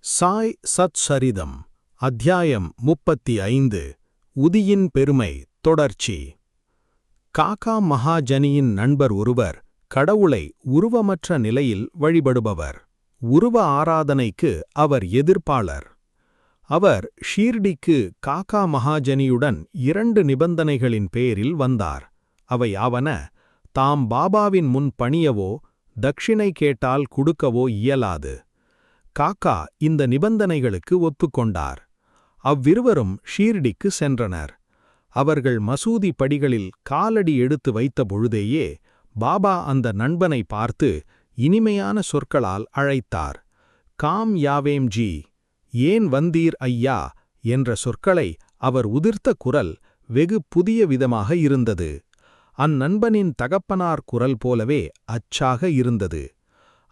சாய் சத் சரிதம் அத்தியாயம் 35 உதியின் பெருமை தொடர்ச்சி. காகா மகாஜனியின் நண்பர் ஒருவர் கடவுளை உருவமற்ற நிலையில் வழிபடுபவர். உருவ ஆராதனைக்கு அவர் எதிர்ப்பாளர். அவர் ஷீர்டிக்கு காகா மகாஜனியுடன் 2 நிபந்தனைகளின் பேரில் வந்தார். அவையாவன: தாம் பாபாவின் முன் பணியவோ தட்சிணை கேட்டால் கொடுக்கவோ இயலாது. காகா இந்த நிபந்தனைகளுக்கு ஒப்புக்கொண்டார். அவ்விருவரும் ஷீர்டிக்கு சென்றனர். அவர்கள் மசூதி படிகளில் காலடி எடுத்து வைத்த பொழுதேயே பாபா அந்த நண்பனை பார்த்து இனிமையான சொற்களால் அழைத்தார். காம் யாவேம் ஜி, ஏன் வந்தீர் ஐயா என்ற சொற்களை அவர் உதிர்த்த குரல் வெகு புதிய விதமாக இருந்தது. அந்நண்பனின் தகப்பனார் குரல் போலவே அச்சாக இருந்தது.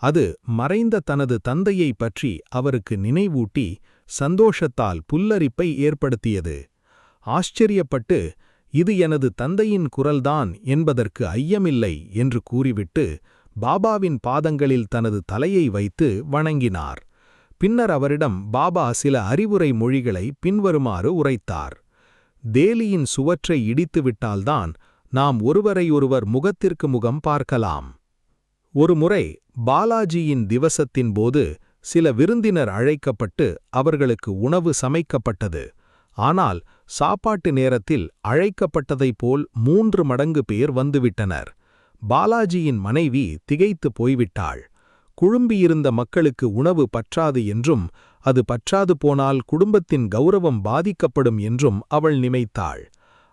அது மறைந்த தனது தந்தையை பற்றி அவருக்கு நினைவூட்டி சந்தோஷத்தால் புல்லரிப்பை ஏற்படுத்தியது. ஆச்சரியப்பட்டு, இது எனது தந்தையின் குரல்தான் என்பதற்கு ஐயமில்லை என்று கூறிவிட்டு பாபாவின் பாதங்களில் தனது தலையை வைத்து வணங்கினார். பின்னர் அவரிடம் பாபா சில அறிவுரை மொழிகளை பின்வருமாறு உரைத்தார். தேலியின் சுவற்றை இடித்துவிட்டால்தான் நாம் ஒருவரையொருவர் முகத்திற்கு முகம் பார்க்கலாம். ஒருமுறை பாலாஜியின் திவசத்தின் போது சில விருந்தினர் அழைக்கப்பட்டு அவர்களுக்கு உணவு சமைக்கப்பட்டது. ஆனால் சாப்பாட்டு நேரத்தில் அழைக்கப்பட்டதைப் போல் 3 மடங்கு பேர் வந்துவிட்டனர். பாலாஜியின் மனைவி திகைத்து போய்விட்டாள். குழும்பியிருந்த மக்களுக்கு உணவு பற்றாது என்றும், அது பற்றாது போனால் குடும்பத்தின் கௌரவம் பாதிக்கப்படும் என்றும் அவள் நினைத்தாள்.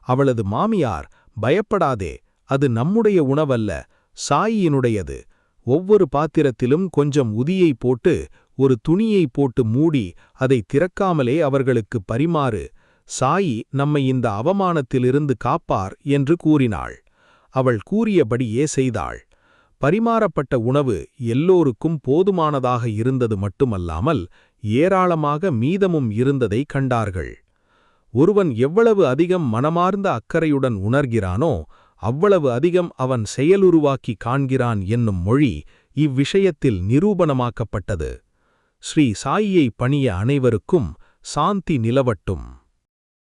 அவளது மாமியார், பயப்படாதே, அது நம்முடைய உணவல்ல, சாயியினுடையது. ஒவ்வொரு பாத்திரத்திலும் கொஞ்சம் உதியை போட்டு ஒரு துணியை போட்டு மூடி அதை திறக்காமலே அவர்களுக்கு பரிமாறு. சாயி நம்மை இந்த அவமானத்திலிருந்து காப்பார் என்று கூறினாள். அவள் கூறியபடியே செய்தாள். பரிமாறப்பட்ட உணவு எல்லோருக்கும் போதுமானதாக இருந்தது மட்டுமல்லாமல் ஏராளமாக மீதமும் இருந்ததை கண்டார்கள். ஒருவன் எவ்வளவு அதிகம் மனமார்ந்த அக்கறையுடன் உணர்கிறானோ அவ்வளவு அதிகம் அவன் செயலுருவாக்கி காண்கிறான் என்னும் மொழி இவ்விஷயத்தில் நிரூபணமாக்கப்பட்டது. ஸ்ரீ சாயியை பணிய அனைவருக்கும் சாந்தி நிலவட்டும்.